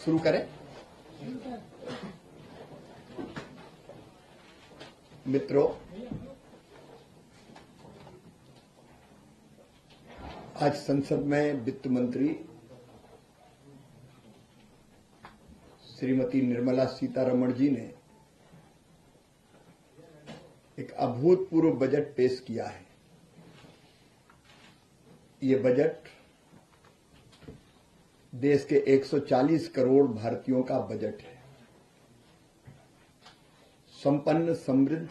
शुरू करें। मित्रों, आज संसद में वित्त मंत्री श्रीमती निर्मला सीतारमण जी ने एक अभूतपूर्व बजट पेश किया है। ये बजट देश के 140 करोड़ भारतीयों का बजट है। संपन्न, समृद्ध,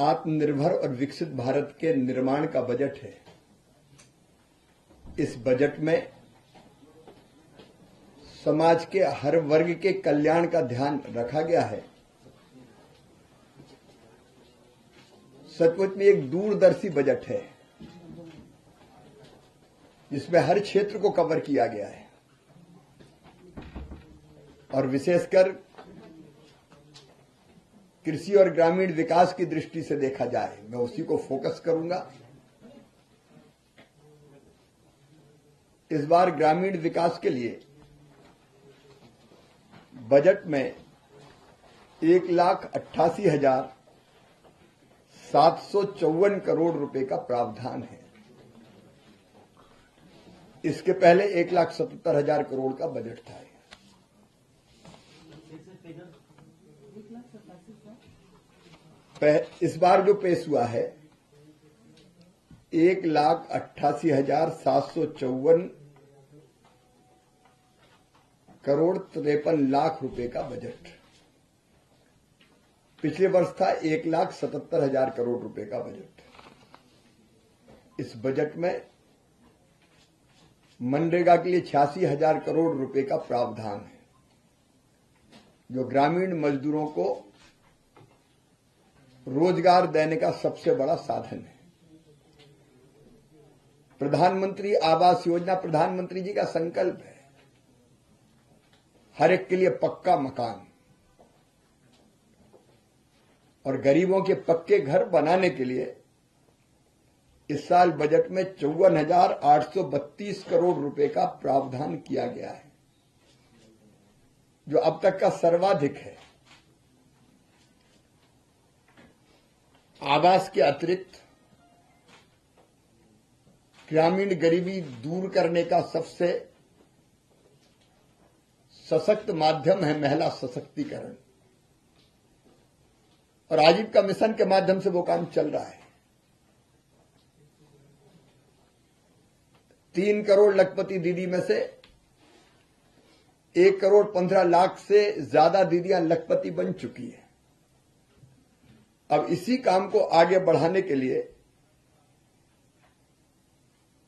आत्मनिर्भर और विकसित भारत के निर्माण का बजट है। इस बजट में समाज के हर वर्ग के कल्याण का ध्यान रखा गया है। सचमुच में एक दूरदर्शी बजट है जिसमें हर क्षेत्र को कवर किया गया है और विशेषकर कृषि और ग्रामीण विकास की दृष्टि से देखा जाए, मैं उसी को फोकस करूंगा। इस बार ग्रामीण विकास के लिए बजट में 1,88,754 करोड़ रुपए का प्रावधान है। इसके पहले 1,77,000 करोड़ का बजट था। इस बार जो पेश हुआ है 1,88,754 करोड़ 53 लाख रुपए का बजट। पिछले वर्ष था 1,77,000 करोड़ रुपए का बजट। इस बजट में मनरेगा के लिए 86,000 करोड़ रुपए का प्रावधान है, जो ग्रामीण मजदूरों को रोजगार देने का सबसे बड़ा साधन है। प्रधानमंत्री आवास योजना प्रधानमंत्री जी का संकल्प है, हर एक के लिए पक्का मकान, और गरीबों के पक्के घर बनाने के लिए इस साल बजट में 54,832 करोड़ रुपए का प्रावधान किया गया है, जो अब तक का सर्वाधिक है। आवास के अतिरिक्त ग्रामीण गरीबी दूर करने का सबसे सशक्त माध्यम है महिला सशक्तिकरण, और आजीविका मिशन के माध्यम से वो काम चल रहा है। 3 करोड़ लखपति दीदी में से 1,15,00,000 से ज्यादा दीदियां लखपति बन चुकी है। अब इसी काम को आगे बढ़ाने के लिए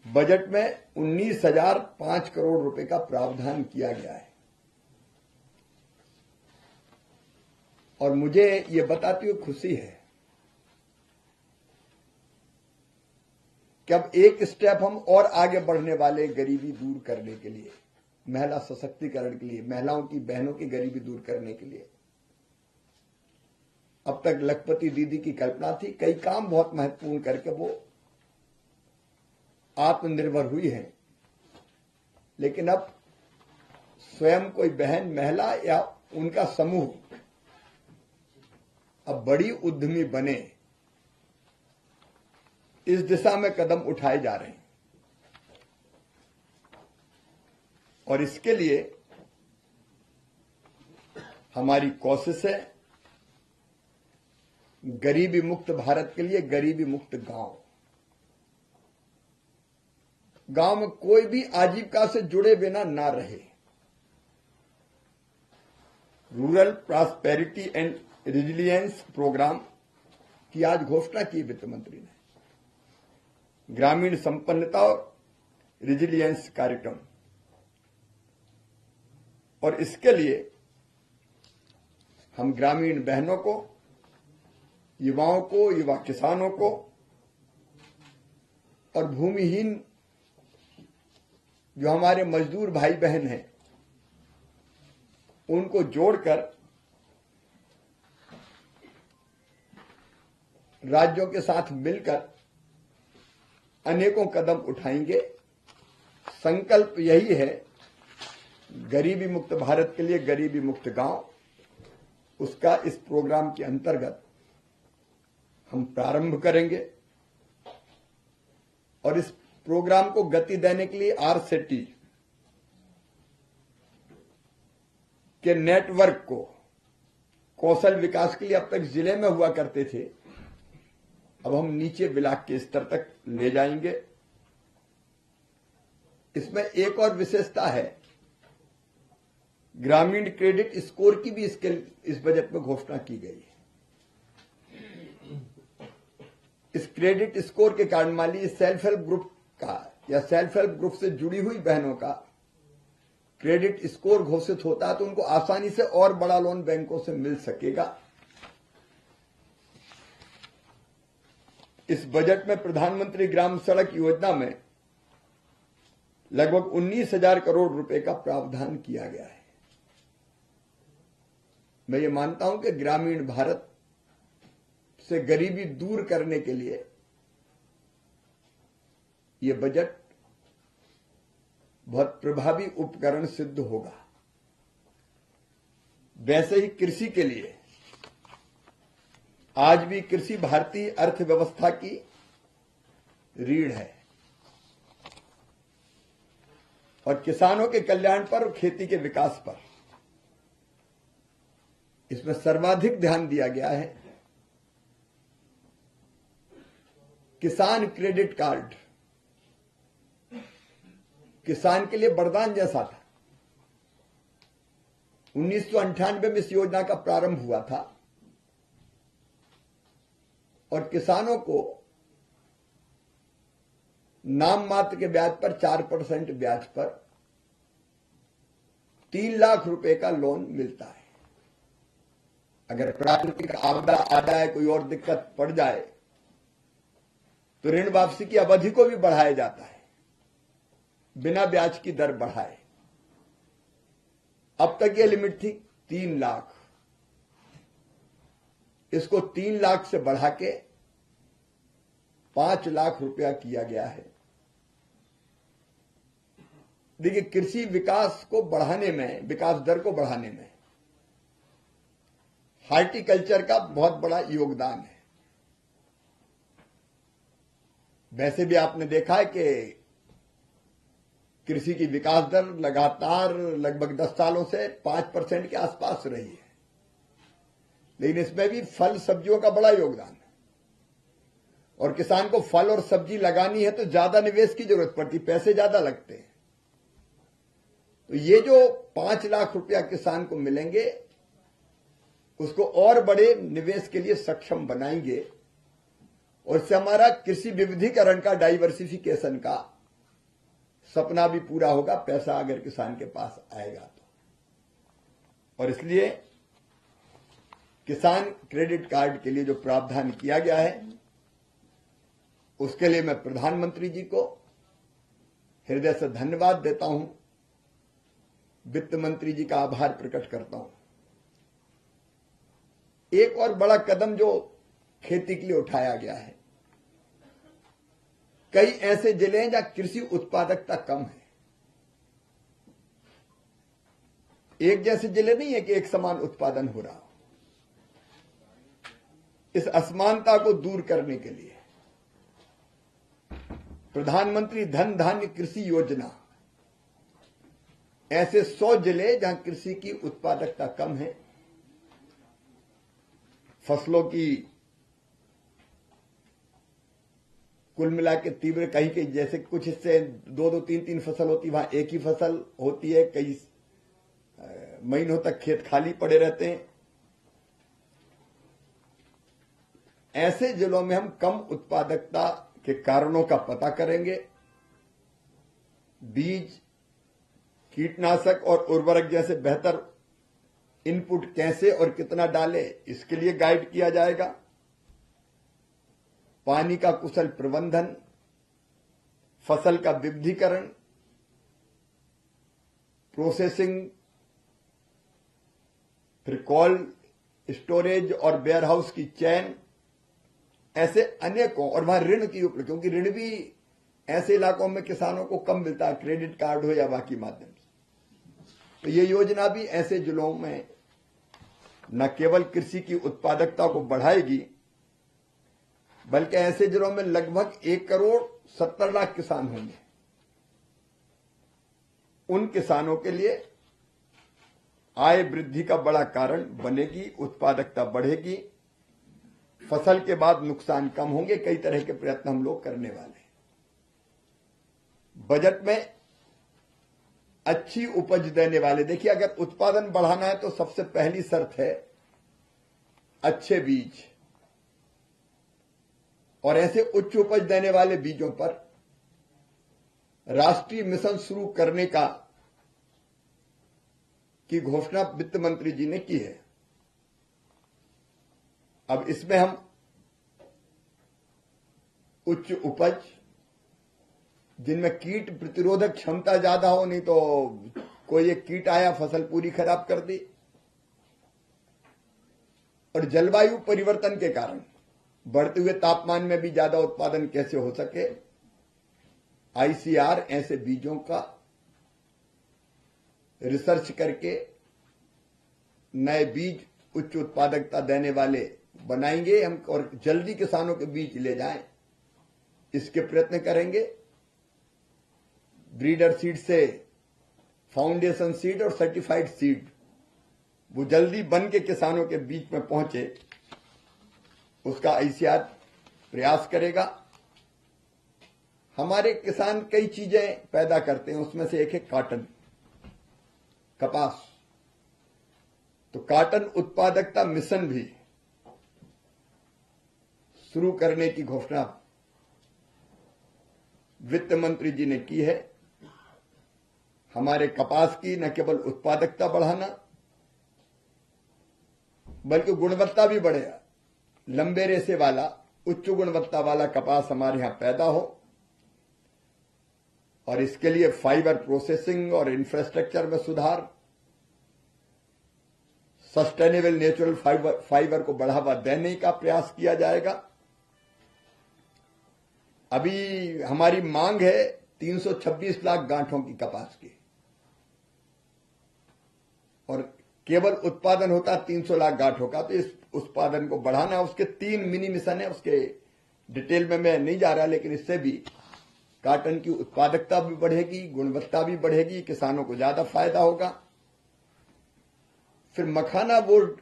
बजट में 19,005 करोड़ रुपए का प्रावधान किया गया है। और मुझे ये बताते हुए खुशी है कि अब एक स्टेप हम और आगे बढ़ने वाले गरीबी दूर करने के लिए, महिला सशक्तिकरण के लिए, महिलाओं की, बहनों की गरीबी दूर करने के लिए। अब तक लखपति दीदी की कल्पना थी, कई काम बहुत महत्वपूर्ण करके वो आत्मनिर्भर हुई है, लेकिन अब स्वयं कोई बहन, महिला या उनका समूह अब बड़ी उद्यमी बने, इस दिशा में कदम उठाए जा रहे हैं। और इसके लिए हमारी कोशिश है गरीबी मुक्त भारत के लिए गरीबी मुक्त गांव। गांव में कोई भी आजीविका से जुड़े बिना ना रहे। Rural prosperity and resilience programme की आज घोषणा की वित्त मंत्री ने। ग्रामीण संपन्नता और रेजिलियंस कार्यक्रम, और इसके लिए हम ग्रामीण बहनों को, युवाओं को, युवा किसानों को और भूमिहीन जो हमारे मजदूर भाई बहन हैं, उनको जोड़कर राज्यों के साथ मिलकर अनेकों कदम उठाएंगे। संकल्प यही है गरीबी मुक्त भारत के लिए गरीबी मुक्त गांव, उसका इस प्रोग्राम के अंतर्गत हम प्रारंभ करेंगे और इस प्रोग्राम को गति देने के लिए आरसेटी के नेटवर्क को कौशल विकास के लिए अब तक जिले में हुआ करते थे, अब हम नीचे ब्लॉक के स्तर तक ले जाएंगे। इसमें एक और विशेषता है, ग्रामीण क्रेडिट स्कोर की भी इस बजट में घोषणा की गई है। इस क्रेडिट स्कोर के कारण मान लीजिए सेल्फ हेल्प ग्रुप का या सेल्फ हेल्प ग्रुप से जुड़ी हुई बहनों का क्रेडिट स्कोर घोषित होता है तो उनको आसानी से और बड़ा लोन बैंकों से मिल सकेगा। इस बजट में प्रधानमंत्री ग्राम सड़क योजना में लगभग 19,000 करोड़ रुपए का प्रावधान किया गया है। मैं ये मानता हूं कि ग्रामीण भारत से गरीबी दूर करने के लिए ये बजट बहुत प्रभावी उपकरण सिद्ध होगा। वैसे ही कृषि के लिए आज भी कृषि भारतीय अर्थव्यवस्था की रीढ़ है और किसानों के कल्याण पर और खेती के विकास पर इसमें सर्वाधिक ध्यान दिया गया है। किसान क्रेडिट कार्ड किसान के लिए वरदान जैसा था। 1998 में इस योजना का प्रारंभ हुआ था और किसानों को नाम मात्र के ब्याज पर 4% ब्याज पर 3 लाख रुपए का लोन मिलता है। अगर प्राकृतिक आपदा आ जाए, कोई और दिक्कत पड़ जाए तो ऋण वापसी की अवधि को भी बढ़ाया जाता है, बिना ब्याज की दर बढ़ाए। अब तक यह लिमिट थी 3 लाख, इसको 3 लाख से बढ़ा के 5 लाख रुपया किया गया है। देखिए, कृषि विकास को बढ़ाने में, विकास दर को बढ़ाने में हार्टिकल्चर का बहुत बड़ा योगदान है। वैसे भी आपने देखा है कि कृषि की विकास दर लगातार लगभग 10 सालों से 5% के आसपास रही है, लेकिन इसमें भी फल सब्जियों का बड़ा योगदान है और किसान को फल और सब्जी लगानी है तो ज्यादा निवेश की जरूरत पड़ती, पैसे ज्यादा लगते हैं। तो ये जो 5 लाख रुपया किसान को मिलेंगे उसको और बड़े निवेश के लिए सक्षम बनाएंगे और इससे हमारा कृषि विविधीकरण का, डाइवर्सिफिकेशन का सपना भी पूरा होगा, पैसा अगर किसान के पास आएगा तो। और इसलिए किसान क्रेडिट कार्ड के लिए जो प्रावधान किया गया है उसके लिए मैं प्रधानमंत्री जी को हृदय से धन्यवाद देता हूं, वित्त मंत्री जी का आभार प्रकट करता हूं। एक और बड़ा कदम जो खेती के लिए उठाया गया है, कई ऐसे जिले हैं जहां कृषि उत्पादकता कम है। एक जैसे जिले नहीं है कि एक समान उत्पादन हो रहा हो। इस असमानता को दूर करने के लिए प्रधानमंत्री धन धान्य कृषि योजना ऐसे 100 जिले जहां कृषि की उत्पादकता कम है, फसलों की कुल मिला के तीव्र, कहीं जैसे कुछ हिस्से 2-2, 3-3 फसल होती, वहां एक ही फसल होती है, कई महीनों तक खेत खाली पड़े रहते हैं। ऐसे जिलों में हम कम उत्पादकता के कारणों का पता करेंगे, बीज, कीटनाशक और उर्वरक जैसे बेहतर इनपुट कैसे और कितना डाले इसके लिए गाइड किया जाएगा। पानी का कुशल प्रबंधन, फसल का विविधीकरण, प्रोसेसिंग, फिर कोल्ड स्टोरेज और वेयरहाउस की चेन, ऐसे अनेकों, और वहां ऋण की उपलब्धि, क्योंकि ऋण भी ऐसे इलाकों में किसानों को कम मिलता है, क्रेडिट कार्ड हो या बाकी माध्यम से। तो ये योजना भी ऐसे जिलों में न केवल कृषि की उत्पादकता को बढ़ाएगी, बल्कि ऐसे जिलों में लगभग 1,70,00,000 किसान होंगे। उन किसानों के लिए आय वृद्धि का बड़ा कारण बनेगी, उत्पादकता बढ़ेगी, फसल के बाद नुकसान कम होंगे। कई तरह के प्रयत्न हम लोग करने वाले हैं। बजट में अच्छी उपज देने वाले, देखिए अगर उत्पादन बढ़ाना है तो सबसे पहली शर्त है अच्छे बीज, और ऐसे उच्च उपज देने वाले बीजों पर राष्ट्रीय मिशन शुरू करने की घोषणा वित्त मंत्री जी ने की है। अब इसमें हम उच्च उपज, जिनमें कीट प्रतिरोधक क्षमता ज्यादा हो, नहीं तो कोई एक कीट आया फसल पूरी खराब कर दी, और जलवायु परिवर्तन के कारण बढ़ते हुए तापमान में भी ज्यादा उत्पादन कैसे हो सके, आईसीआर ऐसे बीजों का रिसर्च करके नए बीज उच्च उत्पादकता देने वाले बनाएंगे हम, और जल्दी किसानों के बीज ले जाएं, इसके प्रयत्न करेंगे। ब्रीडर सीड से फाउंडेशन सीड और सर्टिफाइड सीड वो जल्दी बन के किसानों के बीच में पहुंचे, उसका आईसीआर प्रयास करेगा। हमारे किसान कई चीजें पैदा करते हैं, उसमें से एक है कॉटन, कपास। तो कॉटन उत्पादकता मिशन भी शुरू करने की घोषणा वित्त मंत्री जी ने की है। हमारे कपास की न केवल उत्पादकता बढ़ाना, बल्कि गुणवत्ता भी बढ़ेगा। लंबे रेशे वाला, उच्च गुणवत्ता वाला कपास हमारे यहां पैदा हो, और इसके लिए फाइबर प्रोसेसिंग और इंफ्रास्ट्रक्चर में सुधार, सस्टेनेबल नेचुरल फाइबर को बढ़ावा देने का प्रयास किया जाएगा। अभी हमारी मांग है 326 लाख गांठों की कपास की, और केवल उत्पादन होता 300 लाख गांठों का। तो इस उत्पादन को बढ़ाना, उसके 3 मिनी मिशन है, उसके डिटेल में मैं नहीं जा रहा, लेकिन इससे भी कॉटन की उत्पादकता भी बढ़ेगी, गुणवत्ता भी बढ़ेगी, किसानों को ज्यादा फायदा होगा। फिर मखाना बोर्ड,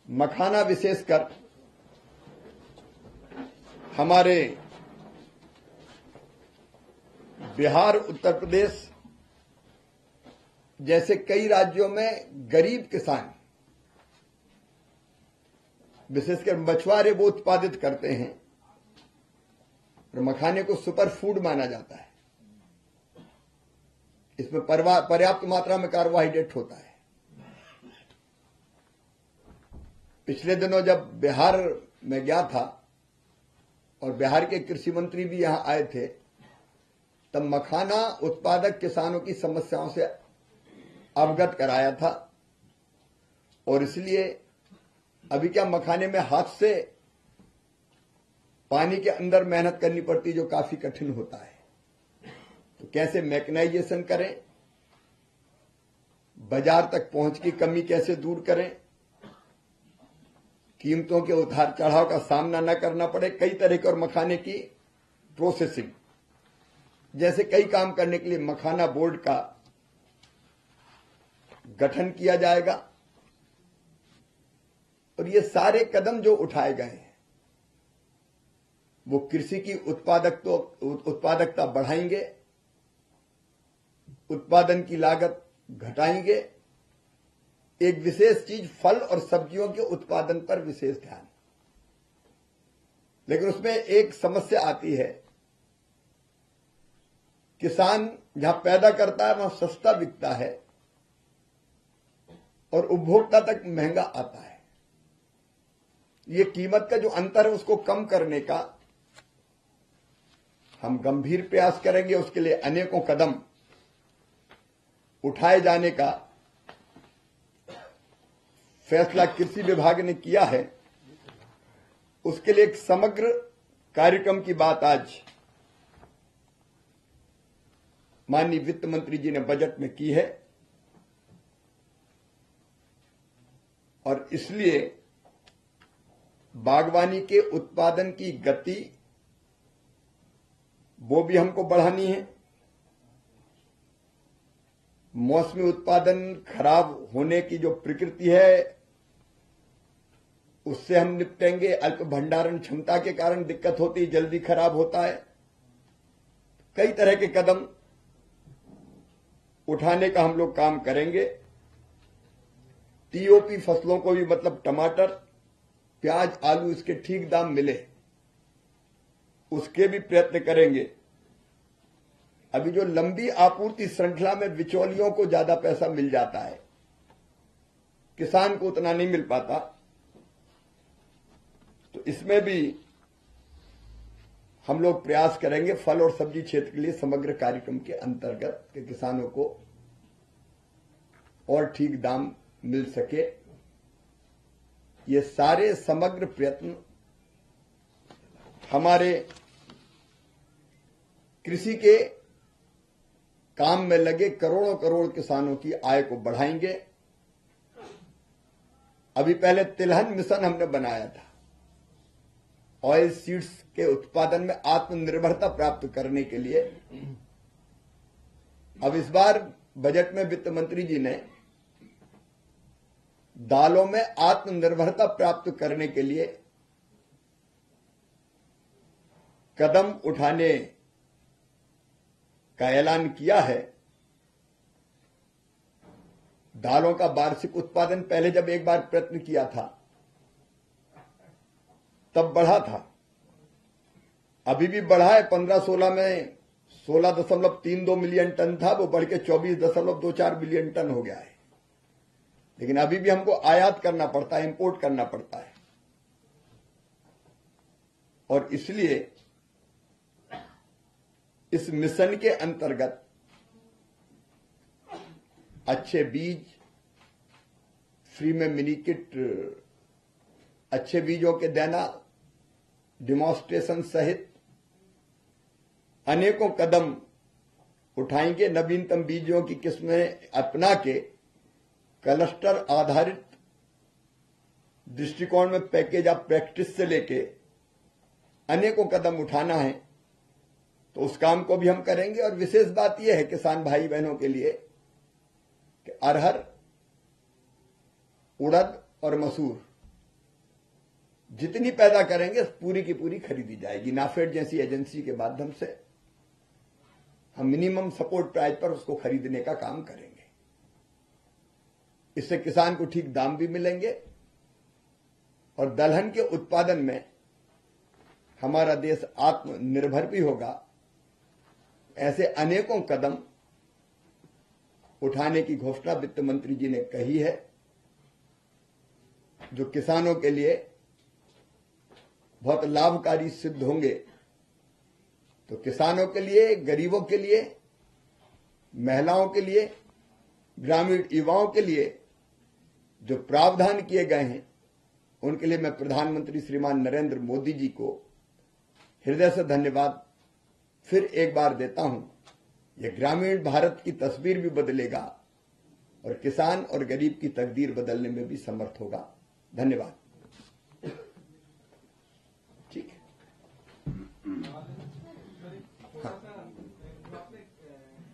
मखाना विशेषकर हमारे बिहार, उत्तर प्रदेश जैसे कई राज्यों में गरीब किसान, विशेषकर मछुआरे, वो उत्पादित करते हैं, और मखाने को सुपर फूड माना जाता है। इसमें पर्याप्त मात्रा में कार्बोहाइड्रेट होता है। पिछले दिनों जब बिहार में गया था और बिहार के कृषि मंत्री भी यहां आए थे, तब मखाना उत्पादक किसानों की समस्याओं से अवगत कराया था। और इसलिए अभी क्या, मखाने में हाथ से पानी के अंदर मेहनत करनी पड़ती, जो काफी कठिन होता है। तो कैसे मैकेनाइजेशन करें, बाजार तक पहुंच की कमी कैसे दूर करें, कीमतों के उतार चढ़ाव का सामना न करना पड़े, कई तरह के, और मखाने की प्रोसेसिंग जैसे कई काम करने के लिए मखाना बोर्ड का गठन किया जाएगा। और ये सारे कदम जो उठाए गए हैं वो कृषि की उत्पादकता बढ़ाएंगे, उत्पादन की लागत घटाएंगे। एक विशेष चीज, फल और सब्जियों के उत्पादन पर विशेष ध्यान। लेकिन उसमें एक समस्या आती है, किसान जहां पैदा करता है वहां सस्ता बिकता है और उपभोक्ता तक महंगा आता है। ये कीमत का जो अंतर है उसको कम करने का हम गंभीर प्रयास करेंगे। उसके लिए अनेकों कदम उठाए जाने का फैसला कृषि विभाग ने किया है। उसके लिए एक समग्र कार्यक्रम की बात आज माननीय वित्त मंत्री जी ने बजट में की है और इसलिए बागवानी के उत्पादन की गति वो भी हमको बढ़ानी है। मौसमी उत्पादन खराब होने की जो प्रकृति है उससे हम निपटेंगे। अल्प भंडारण क्षमता के कारण दिक्कत होती है, जल्दी खराब होता है। कई तरह के कदम उठाने का हम लोग काम करेंगे। टीओपी फसलों को भी, मतलब टमाटर, प्याज, आलू, इसके ठीक दाम मिले उसके भी प्रयत्न करेंगे। अभी जो लंबी आपूर्ति श्रृंखला में बिचौलियों को ज्यादा पैसा मिल जाता है, किसान को उतना नहीं मिल पाता, तो इसमें भी हम लोग प्रयास करेंगे फल और सब्जी क्षेत्र के लिए समग्र कार्यक्रम के अंतर्गत के किसानों को और ठीक दाम मिल सके। ये सारे समग्र प्रयत्न हमारे कृषि के काम में लगे करोड़ों करोड़ किसानों की आय को बढ़ाएंगे। अभी पहले तिलहन मिशन हमने बनाया था, ऑयल सीड्स के उत्पादन में आत्मनिर्भरता प्राप्त करने के लिए। अब इस बार बजट में वित्त मंत्री जी ने दालों में आत्मनिर्भरता प्राप्त करने के लिए कदम उठाने का ऐलान किया है। दालों का वार्षिक उत्पादन पहले जब एक बार प्रयत्न किया था तब बढ़ा था, अभी भी बढ़ा है। 15-16 में 16.32 मिलियन टन था, वो बढ़ के 24.24 मिलियन टन हो गया है। लेकिन अभी भी हमको आयात करना पड़ता है, इंपोर्ट करना पड़ता है। और इसलिए इस मिशन के अंतर्गत अच्छे बीज, फ्री में मिनी किट, अच्छे बीजों के देना, डिमॉन्स्ट्रेशन सहित अनेकों कदम उठाएंगे। नवीनतम बीजों की किस्में अपना के क्लस्टर आधारित दृष्टिकोण में पैकेज ऑफ प्रैक्टिस से लेके अनेकों कदम उठाना है, तो उस काम को भी हम करेंगे। और विशेष बात यह है किसान भाई बहनों के लिए कि अरहर, उड़द और मसूर जितनी पैदा करेंगे पूरी की पूरी खरीदी जाएगी। नाफेड जैसी एजेंसी के माध्यम से हम मिनिमम सपोर्ट प्राइस पर उसको खरीदने का काम करेंगे। इससे किसान को ठीक दाम भी मिलेंगे और दलहन के उत्पादन में हमारा देश आत्मनिर्भर भी होगा। ऐसे अनेकों कदम उठाने की घोषणा वित्त मंत्री जी ने कही है, जो किसानों के लिए बहुत लाभकारी सिद्ध होंगे। तो किसानों के लिए, गरीबों के लिए, महिलाओं के लिए, ग्रामीण युवाओं के लिए जो प्रावधान किए गए हैं, उनके लिए मैं प्रधानमंत्री श्रीमान नरेंद्र मोदी जी को हृदय से धन्यवाद फिर एक बार देता हूं। यह ग्रामीण भारत की तस्वीर भी बदलेगा और किसान और गरीब की तकदीर बदलने में भी समर्थ होगा। धन्यवाद। ठीक है।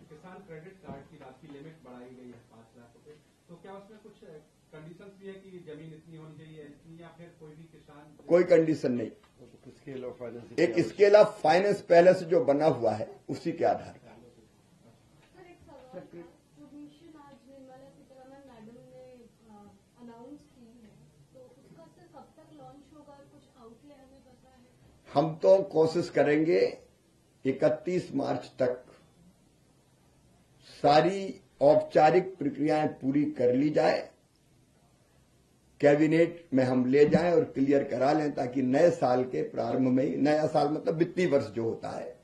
किसान क्रेडिट कार्ड की राशि लिमिट बढ़ाई गई है 5 लाख रुपए, तो क्या उसमें कुछ कंडीशंस भी है कि जमीन इतनी होनी चाहिए इतनी, या फिर कोई भी किसान? कोई कंडीशन नहीं। एक स्केल ऑफ फाइनेंस पहले से जो बना हुआ है उसी के आधार पर। हम तो कोशिश करेंगे 31 मार्च तक सारी औपचारिक प्रक्रियाएं पूरी कर ली जाए, कैबिनेट में हम ले जाएं और क्लियर करा लें, ताकि नए साल के प्रारंभ में ही, नया साल मतलब वित्तीय वर्ष जो होता है,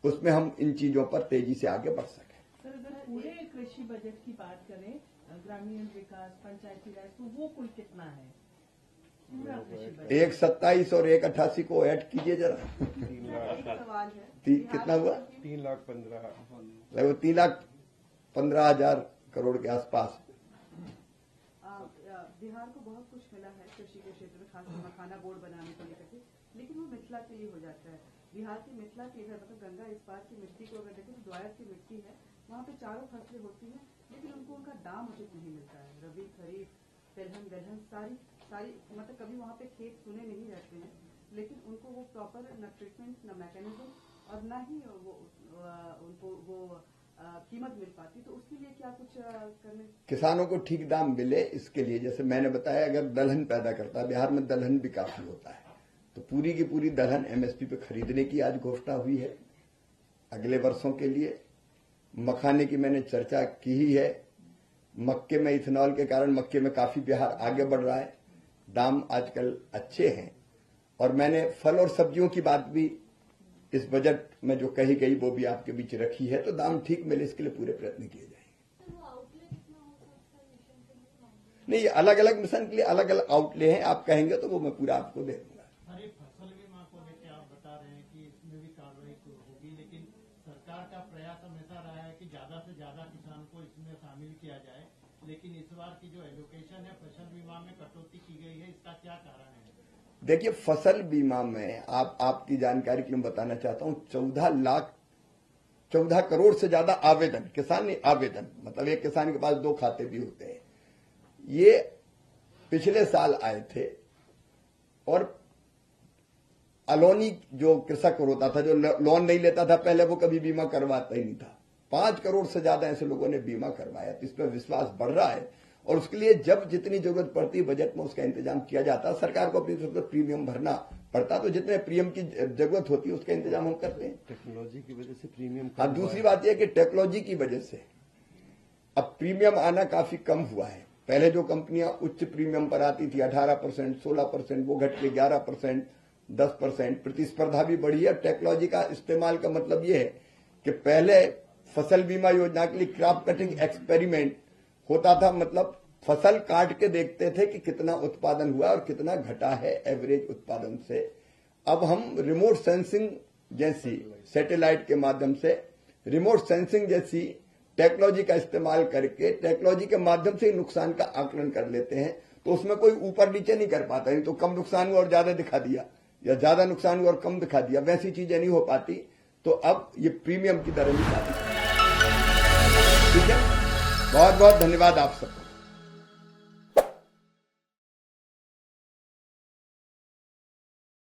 उसमें हम इन चीजों पर तेजी से आगे बढ़ सकें। सर, अगर पूरे कृषि बजट की बात करें, ग्रामीण विकास, पंचायती राज, तो वो कुल कितना है? एक 27 और एक 88 को ऐड कीजिए जरा। सवाल है कितना हुआ? 3,15,000। लगभग 3,15,000 करोड़ के आसपास। बिहार को बहुत कुछ मिला है कृषि के क्षेत्र में, खासकर मखाना बोर्ड बनाने को लेकर के, लेकिन वो मिथिला के लिए हो जाता है। बिहार की मिथिला के इधर मतलब गंगा इस बार की मिट्टी को अगर देखें तो द्वायर की मिट्टी है, वहाँ पे चारों फसलें होती हैं, लेकिन उनको उनका दाम उचित नहीं मिलता है। रबी, खरीफ, तिलहन, दलहन सारी मतलब कभी वहाँ पे खेत सुने नहीं रहते हैं, लेकिन उनको वो प्रॉपर न ट्रीटमेंट, न मैकेनिज्म और न ही उनको वो कीमत मिल पाती। तो उसके लिए क्या कुछ करने? किसानों को ठीक दाम मिले इसके लिए, जैसे मैंने बताया, अगर दलहन पैदा करता है, बिहार में दलहन भी काफी होता है, तो पूरी की पूरी दलहन एमएसपी पे खरीदने की आज घोषणा हुई है अगले वर्षों के लिए। मखाने की मैंने चर्चा की ही है। मक्के में इथेनॉल के कारण मक्के में काफी बिहार आगे बढ़ रहा है, दाम आजकल अच्छे हैं। और मैंने फल और सब्जियों की बात भी इस बजट में जो कही गई वो भी आपके बीच रखी है, तो दाम ठीक मिले इसके लिए पूरे प्रयत्न किए जाएंगे। नहीं, ये अलग अलग मिशन के लिए अलग अलग आउटले हैं, आप कहेंगे तो वो मैं पूरा आपको दे दूंगा। अरे फसल बीमा को लेकर आप बता रहे हैं कि इसमें भी कार्रवाई होगी, लेकिन सरकार का प्रयास हमेशा रहा है कि ज्यादा से ज्यादा किसान को इसमें शामिल किया जाए, लेकिन इस बार की जो एलोकेशन है फसल बीमा में कटौती की गई है, इसका क्या कारण है? देखिए, फसल बीमा में आपकी जानकारी के लिए बताना चाहता हूं, 14 करोड़ से ज्यादा आवेदन, किसान ने आवेदन, मतलब एक किसान के पास 2 खाते भी होते हैं, ये पिछले साल आए थे। और अलोनी जो कृषक होता था, जो लोन नहीं लेता था पहले, वो कभी बीमा करवाता ही नहीं था। 5 करोड़ से ज्यादा ऐसे लोगों ने बीमा करवाया, तो इस पर विश्वास बढ़ रहा है। और उसके लिए जब जितनी जरूरत पड़ती है बजट में उसका इंतजाम किया जाता है। सरकार को अपनी तरफ से प्रीमियम भरना पड़ता, तो जितने प्रीमियम की जरूरत होती है उसका इंतजाम हम करते हैं। टेक्नोलॉजी की वजह से प्रीमियम। हाँ, दूसरी बात यह कि टेक्नोलॉजी की वजह से अब प्रीमियम आना काफी कम हुआ है। पहले जो कंपनियां उच्च प्रीमियम पर आती थी 18%, 16%, वो घट के 11%, 10%। प्रतिस्पर्धा भी बढ़ी है। टेक्नोलॉजी का इस्तेमाल का मतलब यह है कि पहले फसल बीमा योजना के लिए क्रॉप कटिंग एक्सपेरिमेंट होता था, मतलब फसल काट के देखते थे कि कितना उत्पादन हुआ और कितना घटा है एवरेज उत्पादन से। अब हम रिमोट सेंसिंग जैसी, सैटेलाइट के माध्यम से रिमोट सेंसिंग जैसी टेक्नोलॉजी का इस्तेमाल करके टेक्नोलॉजी के माध्यम से नुकसान का आकलन कर लेते हैं, तो उसमें कोई ऊपर नीचे नहीं कर पाता। नहीं तो कम नुकसान हुआ और ज्यादा दिखा दिया, या ज्यादा नुकसान हुआ और कम दिखा दिया, वैसी चीजें नहीं हो पाती। तो अब ये प्रीमियम की दर भी ठीक है। बहुत बहुत धन्यवाद आप सबको।